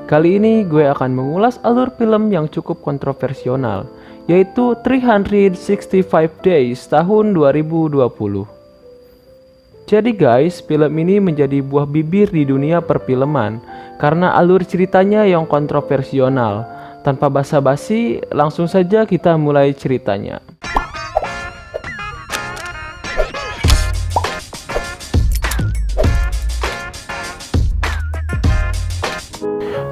Kali ini gue akan mengulas alur film yang cukup kontroversial, yaitu 365 Days tahun 2020. Jadi guys, film ini menjadi buah bibir di dunia perfilman karena alur ceritanya yang kontroversial. Tanpa basa-basi, langsung saja kita mulai ceritanya.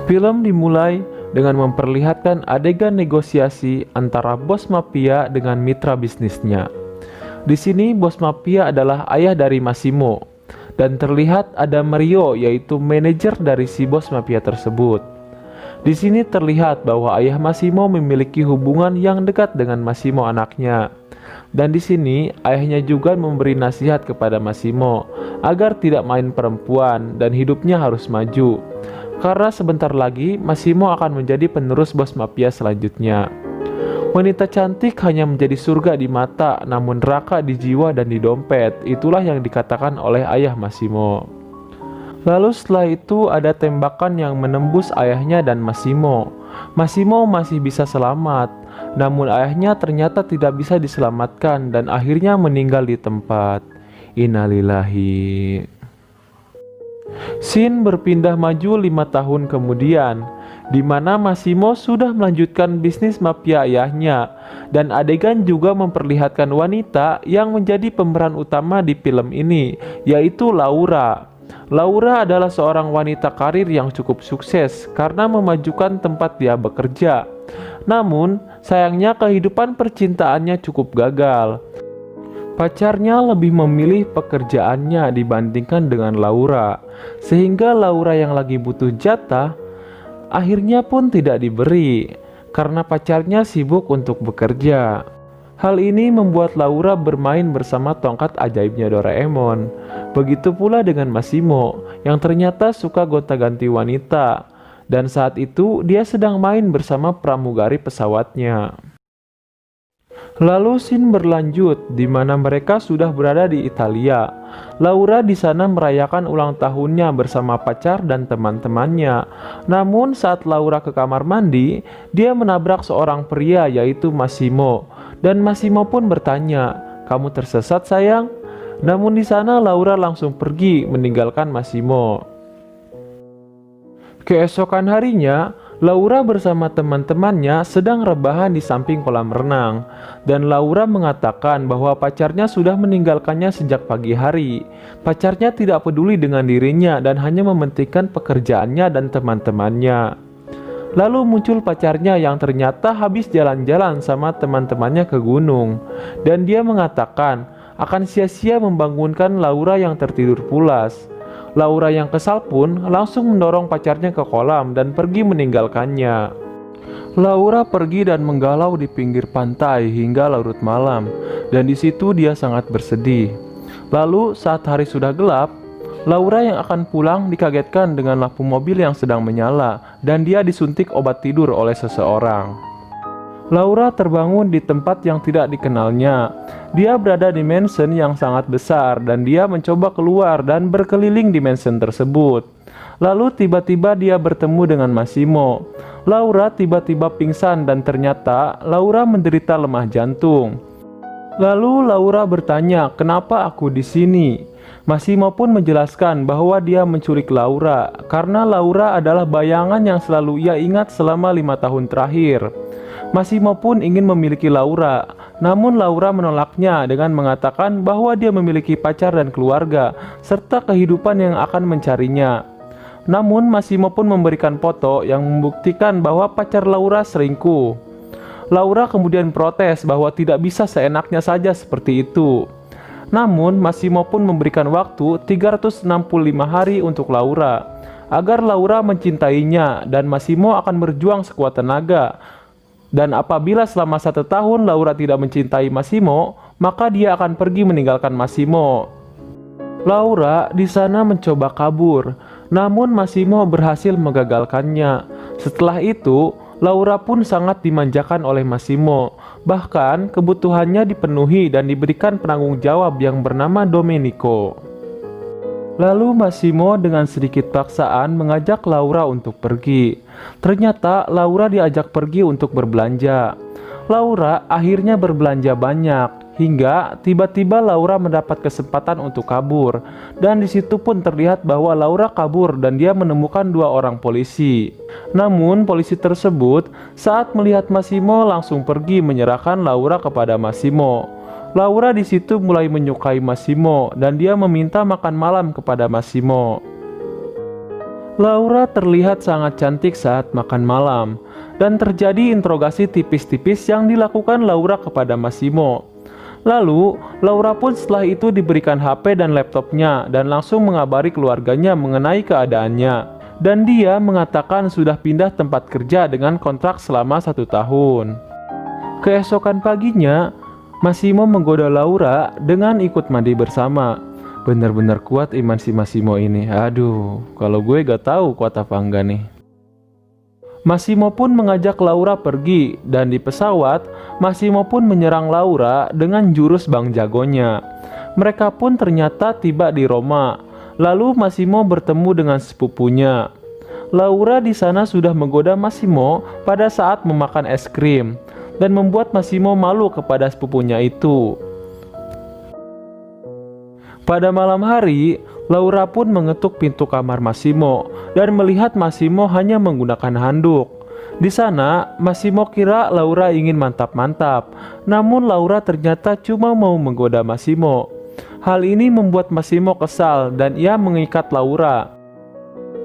Film dimulai dengan memperlihatkan adegan negosiasi antara bos mafia dengan mitra bisnisnya. Di sini bos mafia adalah ayah dari Massimo, dan terlihat ada Mario yaitu manajer dari si bos mafia tersebut. Di sini terlihat bahwa ayah Massimo memiliki hubungan yang dekat dengan Massimo anaknya. Dan di sini ayahnya juga memberi nasihat kepada Massimo agar tidak main perempuan dan hidupnya harus maju. Karena sebentar lagi Massimo akan menjadi penerus bos mafia selanjutnya. Wanita cantik hanya menjadi surga di mata, namun neraka di jiwa dan di dompet. Itulah yang dikatakan oleh ayah Massimo. Lalu setelah itu ada tembakan yang menembus ayahnya dan Massimo. Massimo masih bisa selamat, namun ayahnya ternyata tidak bisa diselamatkan dan akhirnya meninggal di tempat. Innalillahi. Scene berpindah maju 5 tahun kemudian, di mana Massimo sudah melanjutkan bisnis mafia ayahnya, dan adegan juga memperlihatkan wanita yang menjadi pemeran utama di film ini, yaitu Laura. Laura adalah seorang wanita karir yang cukup sukses karena memajukan tempat dia bekerja. Namun, sayangnya kehidupan percintaannya cukup gagal. Pacarnya lebih memilih pekerjaannya dibandingkan dengan Laura, sehingga Laura yang lagi butuh jatah akhirnya pun tidak diberi karena pacarnya sibuk untuk bekerja. Hal ini membuat Laura bermain bersama tongkat ajaibnya Doraemon. Begitu pula dengan Massimo yang ternyata suka gonta-ganti wanita, dan saat itu dia sedang main bersama pramugari pesawatnya. Lalu scene berlanjut di mana mereka sudah berada di Italia. Laura di sana merayakan ulang tahunnya bersama pacar dan teman-temannya. Namun saat Laura ke kamar mandi, dia menabrak seorang pria yaitu Massimo. Dan Massimo pun bertanya, "Kamu tersesat sayang?" Namun di sana Laura langsung pergi meninggalkan Massimo. Keesokan harinya, Laura bersama teman-temannya sedang rebahan di samping kolam renang, dan Laura mengatakan bahwa pacarnya sudah meninggalkannya sejak pagi hari. Pacarnya tidak peduli dengan dirinya dan hanya mementingkan pekerjaannya dan teman-temannya. Lalu muncul pacarnya yang ternyata habis jalan-jalan sama teman-temannya ke gunung, dan dia mengatakan akan sia-sia membangunkan Laura yang tertidur pulas. Laura yang kesal pun langsung mendorong pacarnya ke kolam dan pergi meninggalkannya. Laura pergi dan menggalau di pinggir pantai hingga larut malam, dan di situ dia sangat bersedih. Lalu saat hari sudah gelap, Laura yang akan pulang dikagetkan dengan lampu mobil yang sedang menyala dan dia disuntik obat tidur oleh seseorang. Laura terbangun di tempat yang tidak dikenalnya. Dia berada di mansion yang sangat besar dan dia mencoba keluar dan berkeliling di mansion tersebut. Lalu tiba-tiba dia bertemu dengan Massimo. Laura tiba-tiba pingsan dan ternyata Laura menderita lemah jantung. Lalu Laura bertanya, "Kenapa aku di sini?" Massimo pun menjelaskan bahwa dia menculik Laura karena Laura adalah bayangan yang selalu ia ingat selama 5 tahun terakhir. Massimo pun ingin memiliki Laura, namun Laura menolaknya dengan mengatakan bahwa dia memiliki pacar dan keluarga, serta kehidupan yang akan mencarinya. Namun Massimo pun memberikan foto yang membuktikan bahwa pacar Laura selingkuh. Laura kemudian protes bahwa tidak bisa seenaknya saja seperti itu. Namun Massimo pun memberikan waktu 365 hari untuk Laura, agar Laura mencintainya dan Massimo akan berjuang sekuat tenaga. Dan apabila selama 1 tahun Laura tidak mencintai Massimo, maka dia akan pergi meninggalkan Massimo. Laura di sana mencoba kabur, namun Massimo berhasil menggagalkannya. Setelah itu, Laura pun sangat dimanjakan oleh Massimo. Bahkan kebutuhannya dipenuhi dan diberikan penanggung jawab yang bernama Domenico. Lalu Massimo dengan sedikit paksaan mengajak Laura untuk pergi. Ternyata Laura diajak pergi untuk berbelanja. Laura akhirnya berbelanja banyak, hingga tiba-tiba Laura mendapat kesempatan untuk kabur. Dan disitu pun terlihat bahwa Laura kabur dan dia menemukan dua orang polisi. Namun polisi tersebut saat melihat Massimo langsung pergi menyerahkan Laura kepada Massimo. Laura di situ mulai menyukai Massimo dan dia meminta makan malam kepada Massimo. Laura terlihat sangat cantik saat makan malam dan terjadi interogasi tipis-tipis yang dilakukan Laura kepada Massimo. Lalu, Laura pun setelah itu diberikan HP dan laptopnya dan langsung mengabari keluarganya mengenai keadaannya. Dan dia mengatakan sudah pindah tempat kerja dengan kontrak selama 1 tahun. Keesokan paginya, Massimo menggoda Laura dengan ikut mandi bersama. Bener-bener kuat iman si Massimo ini. Aduh, kalau gue gak tahu kuat apa enggak nih. Massimo pun mengajak Laura pergi dan di pesawat, Massimo pun menyerang Laura dengan jurus Bang Jagonya. Mereka pun ternyata tiba di Roma. Lalu Massimo bertemu dengan sepupunya. Laura di sana sudah menggoda Massimo pada saat memakan es krim dan membuat Massimo malu kepada sepupunya itu. Pada malam hari, Laura pun mengetuk pintu kamar Massimo dan melihat Massimo hanya menggunakan handuk. Di sana, Massimo kira Laura ingin mantap-mantap, namun Laura ternyata cuma mau menggoda Massimo. Hal ini membuat Massimo kesal dan ia mengikat Laura.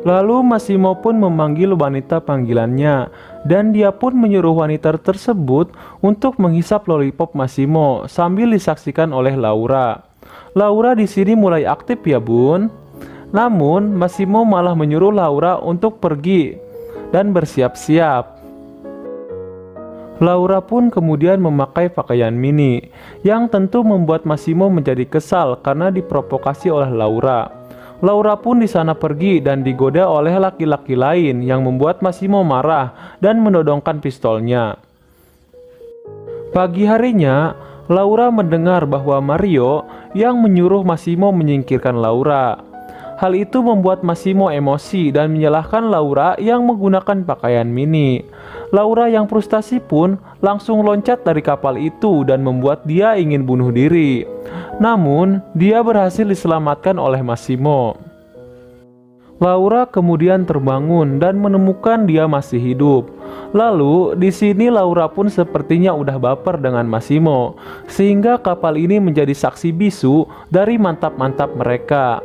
Lalu Massimo pun memanggil wanita panggilannya dan dia pun menyuruh wanita tersebut untuk menghisap lollipop Massimo sambil disaksikan oleh Laura. Laura di sini mulai aktif ya bun. Namun Massimo malah menyuruh Laura untuk pergi dan bersiap-siap. Laura pun kemudian memakai pakaian mini yang tentu membuat Massimo menjadi kesal karena diprovokasi oleh Laura. Laura pun di sana pergi dan digoda oleh laki-laki lain yang membuat Massimo marah dan menodongkan pistolnya. Pagi harinya, Laura mendengar bahwa Mario yang menyuruh Massimo menyingkirkan Laura. Hal itu membuat Massimo emosi dan menyalahkan Laura yang menggunakan pakaian mini. Laura yang frustasi pun langsung loncat dari kapal itu dan membuat dia ingin bunuh diri. Namun, dia berhasil diselamatkan oleh Massimo. Laura kemudian terbangun dan menemukan dia masih hidup. Lalu, di sini Laura pun sepertinya udah baper dengan Massimo, sehingga kapal ini menjadi saksi bisu dari mantap-mantap mereka.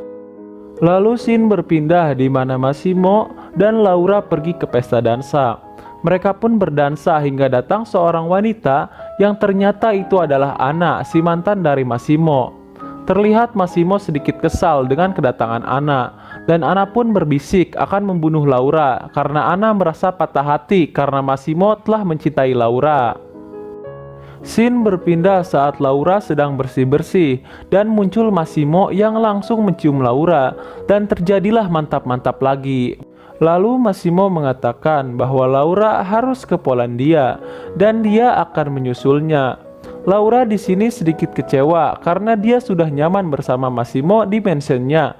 Lalu scene berpindah di mana Massimo dan Laura pergi ke pesta dansa. Mereka pun berdansa hingga datang seorang wanita yang ternyata itu adalah Anna, si mantan dari Massimo. Terlihat Massimo sedikit kesal dengan kedatangan Anna, dan Anna pun berbisik akan membunuh Laura karena Anna merasa patah hati karena Massimo telah mencintai Laura. Scene berpindah saat Laura sedang bersih-bersih dan muncul Massimo yang langsung mencium Laura dan terjadilah mantap-mantap lagi. Lalu Massimo mengatakan bahwa Laura harus ke Polandia dan dia akan menyusulnya. Laura di sini sedikit kecewa karena dia sudah nyaman bersama Massimo di mansionnya.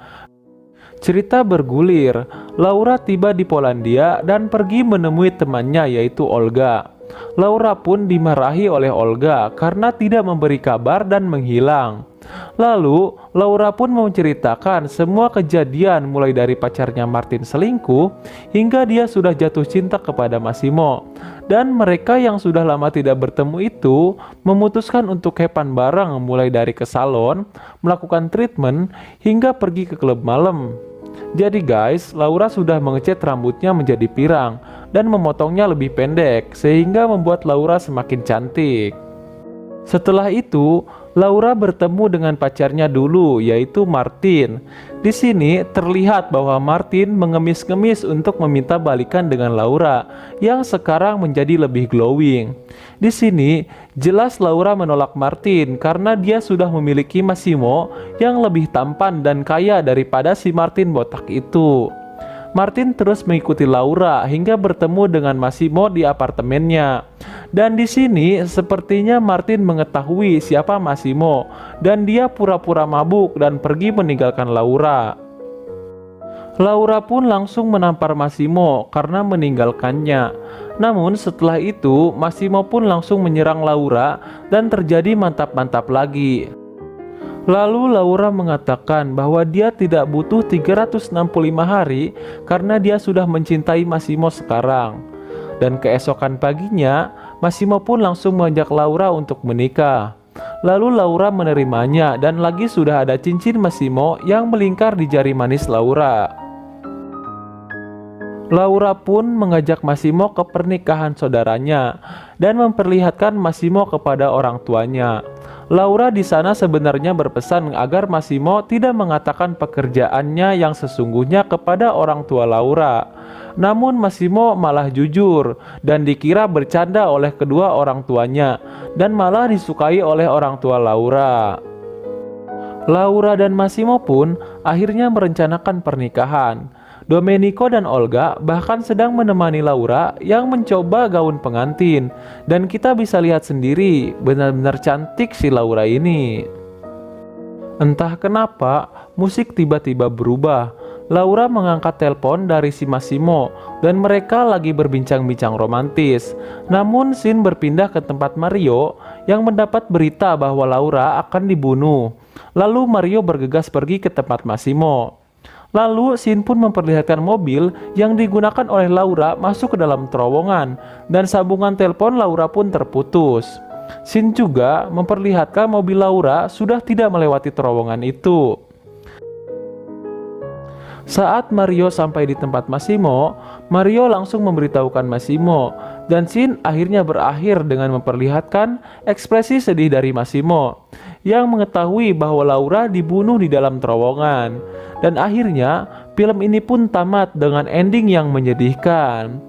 Cerita bergulir, Laura tiba di Polandia dan pergi menemui temannya yaitu Olga. Laura pun dimarahi oleh Olga karena tidak memberi kabar dan menghilang. Lalu, Laura pun menceritakan semua kejadian mulai dari pacarnya Martin selingkuh hingga dia sudah jatuh cinta kepada Massimo. Dan mereka yang sudah lama tidak bertemu itu memutuskan untuk hepan bareng mulai dari ke salon, melakukan treatment, hingga pergi ke klub malam. Jadi guys, Laura sudah mengecat rambutnya menjadi pirang dan memotongnya lebih pendek sehingga membuat Laura semakin cantik. Setelah itu, Laura bertemu dengan pacarnya dulu yaitu Martin. Di sini terlihat bahwa Martin mengemis-ngemis untuk meminta balikan dengan Laura yang sekarang menjadi lebih glowing. Di sini jelas Laura menolak Martin karena dia sudah memiliki Massimo yang lebih tampan dan kaya daripada si Martin botak itu. Martin terus mengikuti Laura hingga bertemu dengan Massimo di apartemennya. Dan di sini sepertinya Martin mengetahui siapa Massimo dan dia pura-pura mabuk dan pergi meninggalkan Laura. Laura pun langsung menampar Massimo karena meninggalkannya. Namun setelah itu Massimo pun langsung menyerang Laura dan terjadi mantap-mantap lagi. Lalu Laura mengatakan bahwa dia tidak butuh 365 hari karena dia sudah mencintai Massimo sekarang. Dan keesokan paginya, Massimo pun langsung mengajak Laura untuk menikah. Lalu Laura menerimanya dan lagi sudah ada cincin Massimo yang melingkar di jari manis Laura. Laura pun mengajak Massimo ke pernikahan saudaranya dan memperlihatkan Massimo kepada orang tuanya. Laura di sana sebenarnya berpesan agar Massimo tidak mengatakan pekerjaannya yang sesungguhnya kepada orang tua Laura. Namun Massimo malah jujur dan dikira bercanda oleh kedua orang tuanya dan malah disukai oleh orang tua Laura. Laura dan Massimo pun akhirnya merencanakan pernikahan. Domenico dan Olga bahkan sedang menemani Laura yang mencoba gaun pengantin. Dan kita bisa lihat sendiri, benar-benar cantik si Laura ini. Entah kenapa, musik tiba-tiba berubah. Laura mengangkat telepon dari si Massimo dan mereka lagi berbincang-bincang romantis. Namun scene berpindah ke tempat Mario yang mendapat berita bahwa Laura akan dibunuh. Lalu Mario bergegas pergi ke tempat Massimo. Lalu scene pun memperlihatkan mobil yang digunakan oleh Laura masuk ke dalam terowongan dan sambungan telepon Laura pun terputus. Scene juga memperlihatkan mobil Laura sudah tidak melewati terowongan itu. Saat Mario sampai di tempat Massimo, Mario langsung memberitahukan Massimo dan scene akhirnya berakhir dengan memperlihatkan ekspresi sedih dari Massimo yang mengetahui bahwa Laura dibunuh di dalam terowongan. Dan akhirnya film ini pun tamat dengan ending yang menyedihkan.